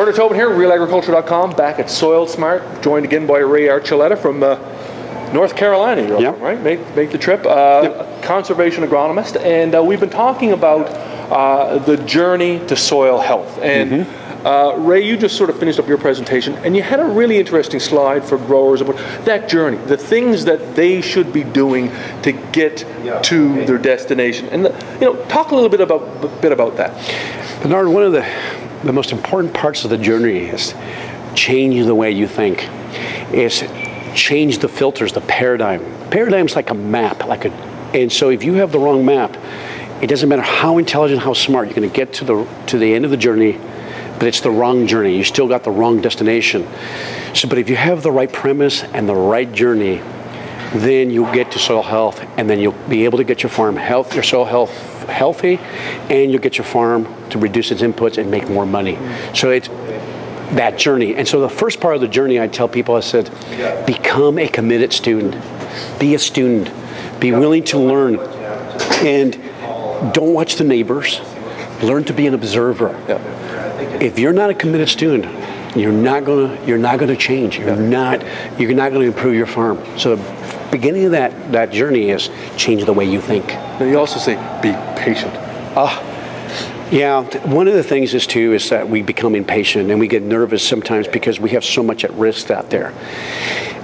Werner Tobin here, RealAgriculture.com, back at SoilSmart, joined again by Ray Archuleta from North Carolina, you're from, right? Make the trip. Conservation agronomist, and we've been talking about the journey to soil health. And Ray, you just sort of finished up your presentation, and you had a really interesting slide for growers about that journey, the things that they should be doing to get to their destination. And talk a little bit about that. Bernard, one of the most important parts of the journey is change the way you think. Is change the filters, the paradigm. Paradigm's like a map, and so if you have the wrong map, it doesn't matter how intelligent, how smart, you're going to get to the end of the journey, but it's the wrong journey. You still got the wrong destination. So, but if you have the right premise and the right journey, then you'll get to soil health, and then you'll be able to get your farm your soil health healthy, and you'll get your farm to reduce its inputs and make more money. So it's that journey. And so the first part of the journey, I tell people, I said, become a committed student. Be a student. Be willing to learn. And don't watch the neighbors. Learn to be an observer. If you're not a committed student, you're not gonna change. You're not gonna improve your farm. So the beginning of that journey is change the way you think. Now you also say be patient. Yeah, one of the things is that we become impatient and we get nervous sometimes because we have so much at risk out there.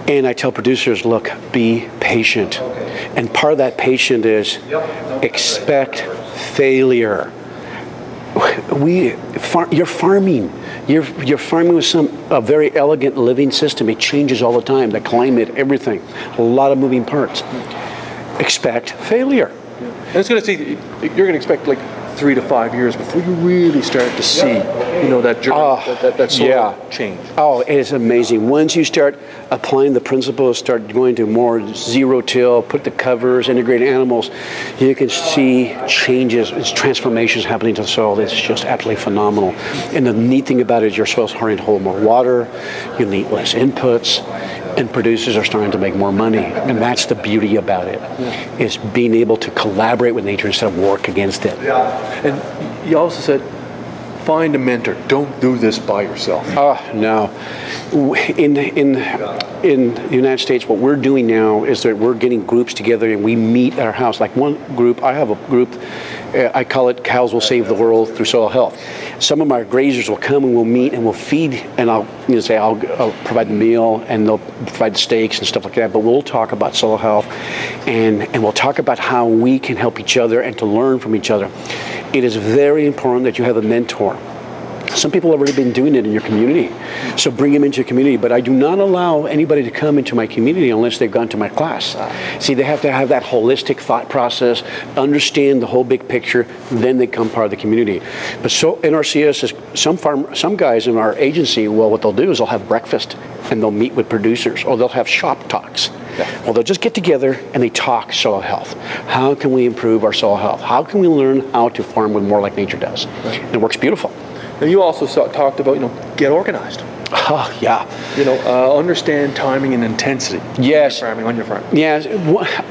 And I tell producers, look, be patient. And part of that patient is expect failure. You're farming. You're farming with a very elegant living system. It changes all the time. The climate, everything, a lot of moving parts. Expect failure. And it's going to see. You're going to expect like 3 to 5 years before you really start to see, that journey, that soil change. Oh, it is amazing. Once you start applying the principles, start going to more zero-till, put the covers, integrate animals, you can see changes, transformations happening to the soil. It's just absolutely phenomenal. And the neat thing about it is your soil's starting to hold more water, you need less inputs, and producers are starting to make more money. And that's the beauty about it, is being able to collaborate with nature instead of work against it. And you also said, find a mentor. Don't do this by yourself. No. In the United States, what we're doing now is that we're getting groups together and we meet at our house. Like one group, I have a group, I call it Cows Will Save the World Through Soil Health. Some of my grazers will come and we'll meet and we'll feed, and I'll provide the meal and they'll provide the steaks and stuff like that, but we'll talk about soil health and we'll talk about how we can help each other and to learn from each other. It is very important that you have a mentor. Some people have already been doing it in your community, so bring them into your community. But I do not allow anybody to come into my community unless they've gone to my class. See, they have to have that holistic thought process, understand the whole big picture, then they become part of the community. But so NRCS is some guys in our agency, well, what they'll do is they'll have breakfast and they'll meet with producers, or they'll have shop talks. Well, they'll just get together and they talk soil health. How can we improve our soil health? How can we learn how to farm with more like nature does? And it works beautiful. Now you also talked about, get organized. Oh, yeah. Understand timing and intensity. Yes. On your farm. Yes.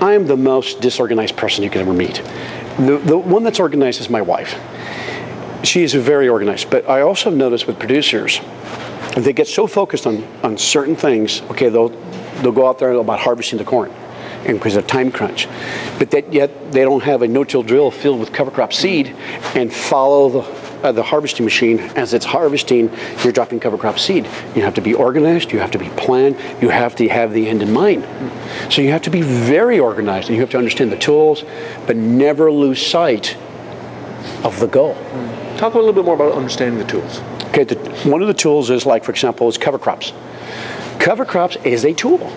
I'm the most disorganized person you could ever meet. The one that's organized is my wife. She is very organized. But I also have noticed with producers, they get so focused on certain things. Okay, they'll go out there about harvesting the corn, and because of time crunch, but yet they don't have a no-till drill filled with cover crop seed and follow the harvesting machine as it's harvesting. You're dropping cover crop seed. You have to be organized. You have to be planned. You have to have the end in mind. So you have to be very organized, and you have to understand the tools, but never lose sight of the goal. Talk a little bit more about understanding the tools. Okay, one of the tools is, like, for example, is cover crops. Cover crops is a tool.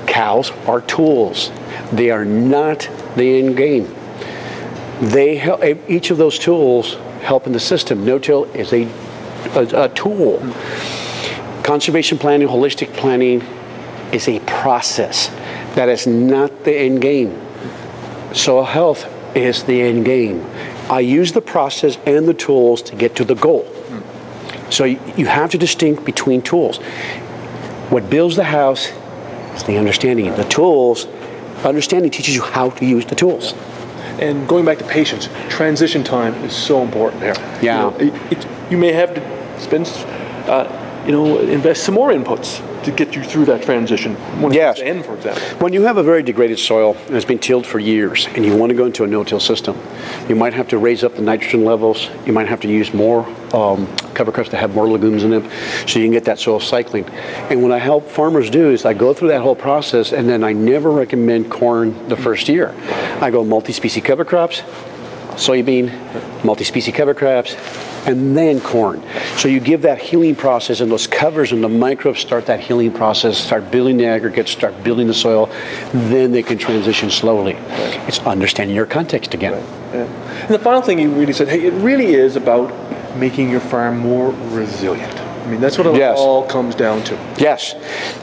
Cows are tools. They are not the end game. They help. Each of those tools help in the system. No-till is a tool. Conservation planning, holistic planning is a process. That is not the end game. Soil health is the end game. I use the process and the tools to get to the goal. So you have to distinguish between tools. What builds the house is the understanding. The tools, understanding teaches you how to use the tools. And going back to patience, transition time is so important here. Yeah. You may have to spend invest some more inputs to get you through that transition when it Yes. comes to N, for example. When you have a very degraded soil and it's been tilled for years and you want to go into a no-till system, you might have to raise up the nitrogen levels. You might have to use more cover crops to have more legumes in them so you can get that soil cycling. And what I help farmers do is I go through that whole process, and then I never recommend corn the first year. I go multi-species cover crops, soybean, multi-species cover crops, and then corn. So you give that healing process, and those covers and the microbes start that healing process, start building the aggregates, start building the soil, then they can transition slowly. It's understanding your context again. Yeah. And the final thing you really said, hey, it really is about making your farm more resilient. I mean, that's what it Yes. all comes down to. Yes,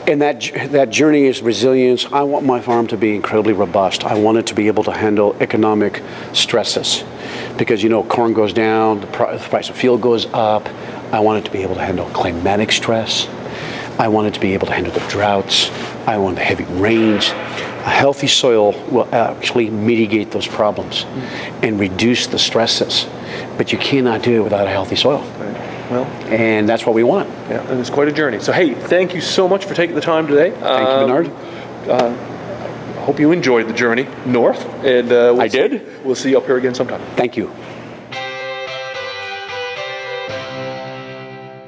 and that journey is resilience. I want my farm to be incredibly robust. I want it to be able to handle economic stresses, because corn goes down, the price of fuel goes up. I want it to be able to handle climatic stress. I want it to be able to handle the droughts. I want the heavy rains. A healthy soil will actually mitigate those problems and reduce the stresses, but you cannot do it without a healthy soil. Right. Well, and that's what we want. Yeah, and it's quite a journey. So, hey, thank you so much for taking the time today. Thank you, Bernard. I hope you enjoyed the journey north. And I did. We'll see you up here again sometime. Thank you.